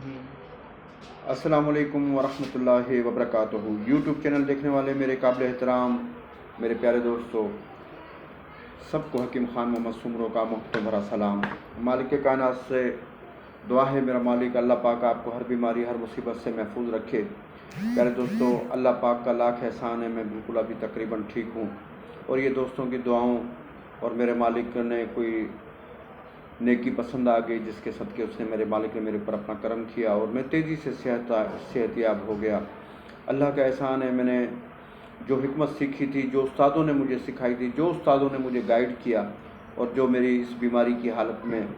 अस्सलामुअलैकुम वरहमतुल्लाहि वबरकातुहू। YouTube channel देखने वाले मेरे काबिल एहतराम मेरे प्यारे दोस्तों, सबको हकीम ख़ान मोहम्मद सुमरो का मोहब्बत भरा सलाम। मालिक कायनात से दुआ है मेरा मालिक अल्लाह पाक आपको हर बीमारी हर मुसीबत से महफूज रखे। प्यारे दोस्तों, अल्लाह पाक का लाख एहसान है, मैं बिल्कुल अभी तकरीबन ठीक हूँ। और ये दोस्तों की दुआओं और मेरे मालिक ने कोई नेकी पसंद आ गई जिसके सदक़े उसने मेरे मालिक ने मेरे ऊपर अपना करम किया और मैं तेज़ी से सेहतयाब हो गया। अल्लाह का एहसान है, मैंने जो हिकमत सीखी थी, जो उस्तादों ने मुझे सिखाई थी, जो उस्तादों ने मुझे गाइड किया और जो मेरी इस बीमारी की हालत में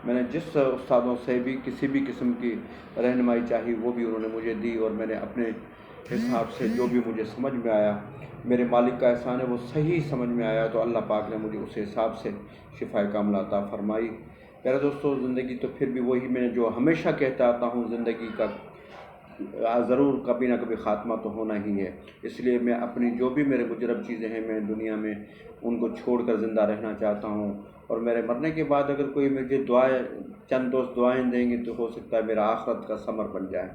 मैंने जिस उस्तादों से भी किसी भी किस्म की रहनुमाई चाही वो भी उन्होंने मुझे दी और मैंने अपने हिसाब से जो भी मुझे समझ में आया, मेरे मालिक का एहसान है वो सही समझ में आया तो अल्लाह पाक ने मुझे उस हिसाब से शिफा कामिला अता फरमाई। प्यारे दोस्तों, ज़िंदगी तो फिर भी वही मैं जो हमेशा कहता आता हूँ, ज़िंदगी का ज़रूर कभी ना कभी ख़ात्मा तो होना ही है। इसलिए मैं अपनी जो भी मेरे मुजरब चीज़ें हैं मैं दुनिया में उनको छोड़कर ज़िंदा रहना चाहता हूँ और मेरे मरने के बाद अगर कोई मुझे दुआएं चंद दोस्त दुआएं देंगे तो हो सकता है मेरा आखरत का समर बन जाए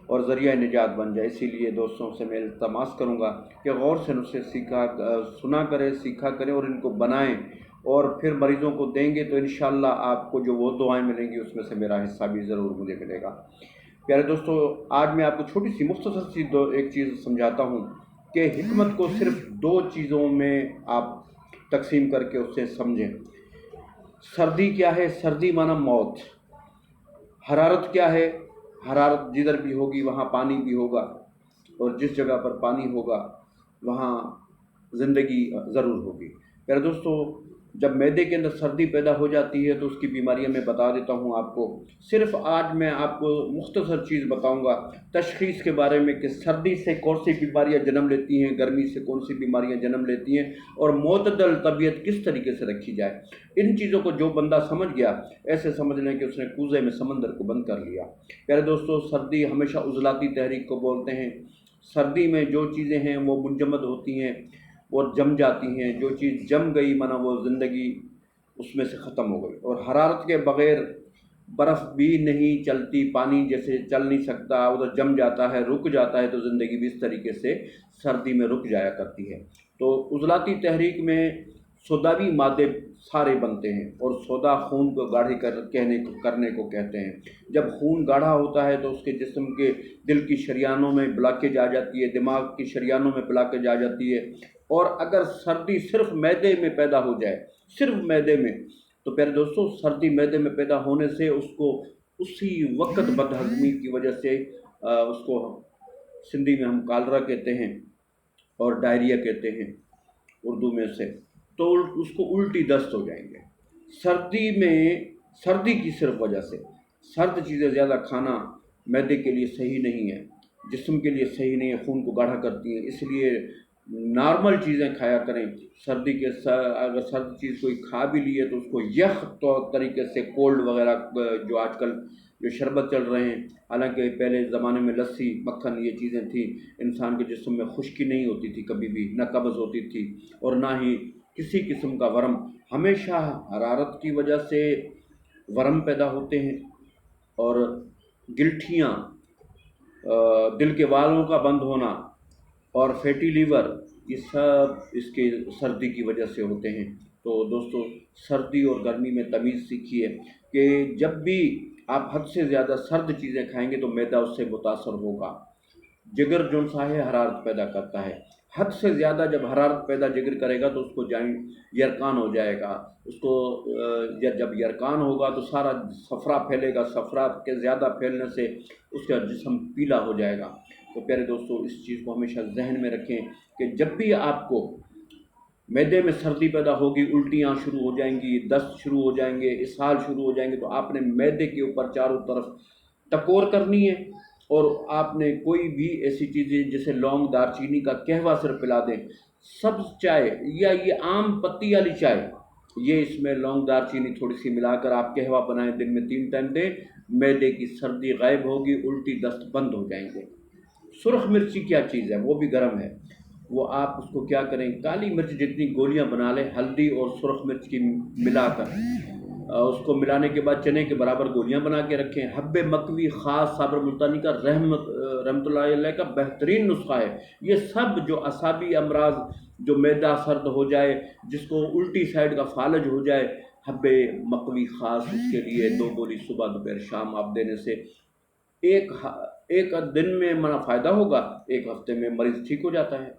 और ज़रिया निजात बन जाए। इसीलिए दोस्तों से मैं इल्तमास करूँगा कि गौर से उनसे सुना करें, सीखा करें और इनको बनाएं और फिर मरीज़ों को देंगे तो इंशाअल्लाह आपको जो वो दुआएं मिलेंगी उसमें से मेरा हिस्सा भी ज़रूर मुझे मिलेगा। प्यारे दोस्तों, आज मैं आपको छोटी सी मुख्तसर सी एक चीज़ समझाता हूँ कि हिकमत को सिर्फ दो चीज़ों में आप तकसीम करके उससे समझें। सर्दी क्या है? सर्दी माना मौत। हरारत क्या है? हरारत जिधर भी होगी वहाँ पानी भी होगा और जिस जगह पर पानी होगा वहाँ ज़िंदगी ज़रूर होगी। प्यारे दोस्तों, जब मैदे के अंदर सर्दी पैदा हो जाती है तो उसकी बीमारियां मैं बता देता हूं आपको। सिर्फ आज मैं आपको मुख्तसर चीज़ बताऊंगा तशख़ीस के बारे में कि सर्दी से कौन सी बीमारियां जन्म लेती हैं, गर्मी से कौन सी बीमारियां जन्म लेती हैं और मोतदल तबीयत किस तरीके से रखी जाए। इन चीज़ों को जो बंदा समझ गया ऐसे समझ लें कि उसने कूज़े में समंदर को बंद कर लिया। प्यारे दोस्तों, सर्दी हमेशा उज़लाती तहरीक को बोलते हैं। सर्दी में जो चीज़ें हैं वो मुंजमद होती हैं और जम जाती हैं। जो चीज़ जम गई माना वो ज़िंदगी उसमें से ख़त्म हो गई। और हरारत के बग़ैर बर्फ़ भी नहीं चलती, पानी जैसे चल नहीं सकता, उधर जम जाता है, रुक जाता है, तो ज़िंदगी भी इस तरीके से सर्दी में रुक जाया करती है। तो उज़लाती तहरीक में सोदावी मादे सारे बनते हैं और सोदा खून को गाढ़ी करने को कहते हैं। जब खून गाढ़ा होता है तो उसके जिस्म के दिल की शरियानों में ब्लॉकेज आ जाती है, दिमाग की शरियानों में ब्लॉकेज आ जाती है। और अगर सर्दी सिर्फ मैदे में पैदा हो जाए, सिर्फ मैदे में, तो प्यारे दोस्तों सर्दी मैदे में पैदा होने से उसको उसी वक्त बदहज़मी की वजह से उसको सिंधी में हम कालरा कहते हैं और डायरिया कहते हैं उर्दू में से, तो उसको उल्टी दस्त हो जाएंगे। सर्दी में सर्दी की सिर्फ वजह से सर्द चीज़ें ज़्यादा खाना मैदे के लिए सही नहीं है, जिस्म के लिए सही नहीं है, खून को गाढ़ा करती हैं। इसलिए नॉर्मल चीज़ें खाया करें। सर्दी के अगर सर्द चीज़ कोई खा भी ली है तो उसको यख तो तरीके से कोल्ड वगैरह जो आजकल जो शरबत चल रहे हैं, हालांकि पहले ज़माने में लस्सी मक्खन ये चीज़ें थी, इंसान के जिस्म में खुश्की नहीं होती थी कभी भी, ना कब्ज़ होती थी और ना ही किसी किस्म का वरम। हमेशा हरारत की वजह से वरम पैदा होते हैं और गिल्ठियाँ, दिल के वालों का बंद होना और फैटी लीवर, ये सब इसके सर्दी की वजह से होते हैं। तो दोस्तों, सर्दी और गर्मी में तमीज़ सीखिए कि जब भी आप हद से ज़्यादा सर्द चीज़ें खाएंगे तो मैदा उससे मुतासर होगा। जिगर जो सा है हरारत पैदा करता है, हद से ज़्यादा जब हरारत पैदा जिगर करेगा तो उसको यरकान हो जाएगा। उसको जब यरकान होगा तो सारा सफ़रा फैलेगा, सफ़रा के ज़्यादा फैलने से उसका जिस्म पीला हो जाएगा। तो प्यारे दोस्तों, इस चीज़ को हमेशा जहन में रखें कि जब भी आपको मैदे में सर्दी पैदा होगी, उल्टियाँ शुरू हो जाएंगी, दस्त शुरू हो जाएंगे, इसहाल शुरू हो जाएंगे, तो आपने मैदे के ऊपर चारों तरफ टकोर करनी है और आपने कोई भी ऐसी चीज़ें जैसे लौंग दारचीनी का कहवा सिर्फ पिला दें। सब्ज़ चाय या ये आम पत्ती वाली चाय, ये इसमें लौंग दारचीनी थोड़ी सी मिलाकर आप कहवा बनाएं, दिन में 3 टाइम दें, मैदे की सर्दी गायब होगी, उल्टी दस्त बंद हो जाएंगे। सुरख मिर्ची क्या चीज़ है, वो भी गर्म है, वो आप उसको क्या करें, काली मिर्च जितनी गोलियां बना लें, हल्दी और सुरख मिर्च की मिलाकर اس کو ملانے کے بعد چنے کے برابر گولیاں بنا کے رکھیں۔ حب مکوی خاص صابر ملتانی کا رحمۃ اللہ علیہ کا بہترین نسخہ ہے۔ یہ سب جو اعصابی امراض، جو معدہ سرد ہو جائے، جس کو الٹی سائڈ کا فالج ہو جائے، حب مکوی خاص اس کے لیے 2 گولی صبح دوپہر شام آپ دینے سے ایک دن میں فائدہ ہوگا، 1 ہفتے میں مریض ٹھیک ہو جاتا ہے۔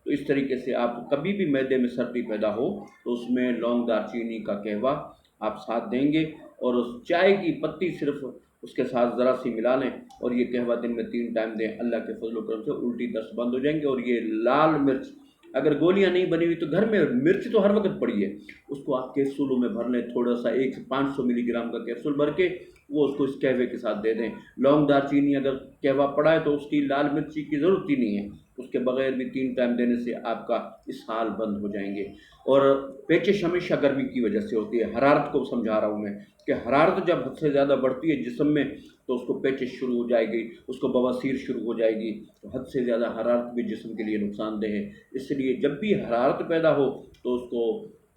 تو اس طریقے سے آپ کبھی بھی معدے میں سردی پیدا ہو تو اس میں لونگ دار چینی کا قہوہ آپ ساتھ دیں گے، اور اس چائے کی پتی صرف اس کے ساتھ ذرا سی ملا لیں، اور یہ قہوہ دن میں 3 ٹائم دیں۔ اللہ کے فضل و کرم سے الٹی دست بند ہو جائیں گے۔ اور یہ لال مرچ، اگر گولیاں نہیں بنی ہوئی تو گھر میں مرچ تو ہر وقت پڑی ہے، اس کو آپ کیپسولوں میں بھر لیں، تھوڑا سا 1 سے 500 ملی گرام کا کیپسول بھر کے وہ اس کو اس قہوے کے ساتھ دے دیں۔ لونگ دار چینی اگر قہوہ پڑا ہے تو اس کی لال مرچی کی ضرورت ہی نہیں ہے، اس کے بغیر بھی 3 ٹائم دینے سے آپ کا اسہال بند ہو جائیں گے۔ اور پیچش ہمیشہ گرمی کی وجہ سے ہوتی ہے، حرارت کو سمجھا رہا ہوں میں کہ حرارت جب حد سے زیادہ بڑھتی ہے جسم میں تو اس کو پیچش شروع ہو جائے گی، اس کو بواسیر شروع ہو جائے گی۔ تو حد سے زیادہ حرارت بھی جسم کے لیے نقصان دہ ہے، اس لیے جب بھی حرارت پیدا ہو تو اس کو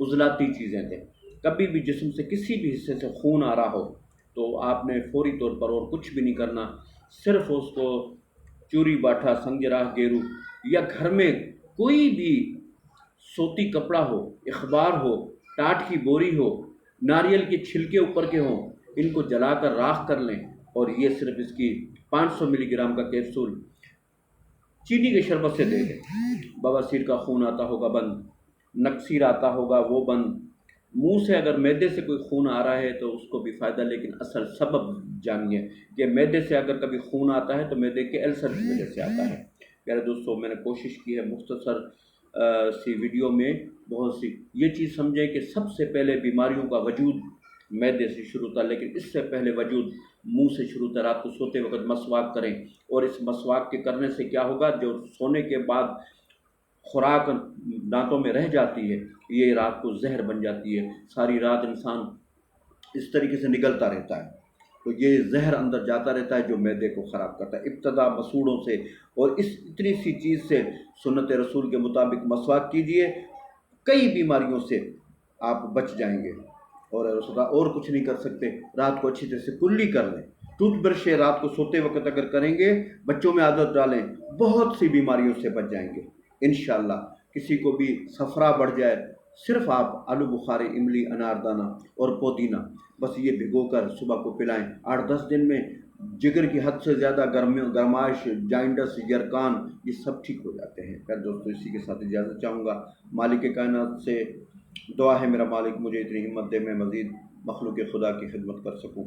عضلاتی چیزیں دیں۔ کبھی بھی جسم سے کسی بھی حصے سے خون آ رہا ہو تو آپ نے فوری طور پر اور کچھ بھی نہیں کرنا، صرف اس کو چوری باٹھا، سنجراہ گیرو، یا گھر میں کوئی بھی سوتی کپڑا ہو، اخبار ہو، ٹاٹ کی بوری ہو، ناریل کے چھلکے اوپر کے ہوں، ان کو جلا کر راکھ کر لیں، اور یہ صرف اس کی 500 ملی گرام کا کیپسول چینی کے شربت سے دے دیں۔ بواسیر کا خون آتا ہوگا بند، نکسیر آتا ہوگا وہ بند، منہ سے اگر معدے سے کوئی خون آ رہا ہے تو اس کو بھی فائدہ، لیکن اصل سبب جانیے کہ معدے سے اگر کبھی خون آتا ہے تو معدے کے السر کی وجہ سے آتا ہے۔ پیارے دوستوں، میں نے کوشش کی ہے مختصر سی ویڈیو میں بہت سی یہ چیز سمجھیں کہ سب سے پہلے بیماریوں کا وجود معدے سے شروع تھا، لیکن اس سے پہلے وجود منہ سے شروع تھا۔ رات کو سوتے وقت مسواک کریں، اور اس مسواک کے کرنے سے کیا ہوگا، جو سونے کے بعد خوراک دانتوں میں رہ جاتی ہے یہ رات کو زہر بن جاتی ہے، ساری رات انسان اس طریقے سے نگلتا رہتا ہے، تو یہ زہر اندر جاتا رہتا ہے جو معدے کو خراب کرتا ہے۔ ابتدا مسوڑوں سے اور اس اتنی سی چیز سے سنت رسول کے مطابق مسواک کیجئے، کئی بیماریوں سے آپ بچ جائیں گے۔ اور کچھ نہیں کر سکتے، رات کو اچھی طرح سے کلی کر لیں، ٹوتھ برش رات کو سوتے وقت اگر کریں گے، بچوں میں عادت ڈالیں، بہت سی بیماریوں سے بچ جائیں گے انشاءاللہ۔ کسی کو بھی صفرا بڑھ جائے، صرف آپ آلو بخارے، املی، اناردانہ اور پودینہ بس یہ بھگو کر صبح کو پلائیں، 8-10 دن میں جگر کی حد سے زیادہ گرمائش، جائنڈس، یرکان، یہ سب ٹھیک ہو جاتے ہیں۔ پھر دوستو اسی کے ساتھ اجازت چاہوں گا، مالک کائنات سے دعا ہے میرا مالک مجھے اتنی ہمت دے میں مزید مخلوق خدا کی خدمت کر سکوں۔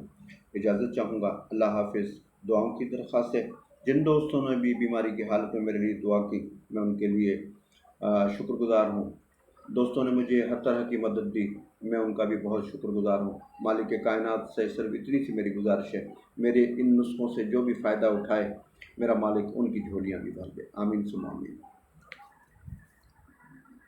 اجازت چاہوں گا، اللہ حافظ۔ دعاؤں کی درخواست ہے، جن دوستوں نے بھی بیماری کی حالت میں میرے لیے دعا کی میں ان کے لیے شکر گزار ہوں۔ دوستوں نے مجھے ہر طرح کی مدد دی، میں ان کا بھی بہت شکر گزار ہوں۔ مالک کائنات سے صرف اتنی سی میری گزارش ہے، میرے ان نسخوں سے جو بھی فائدہ اٹھائے میرا مالک ان کی جھولیاں بھی بھر دے، آمین ثم آمین۔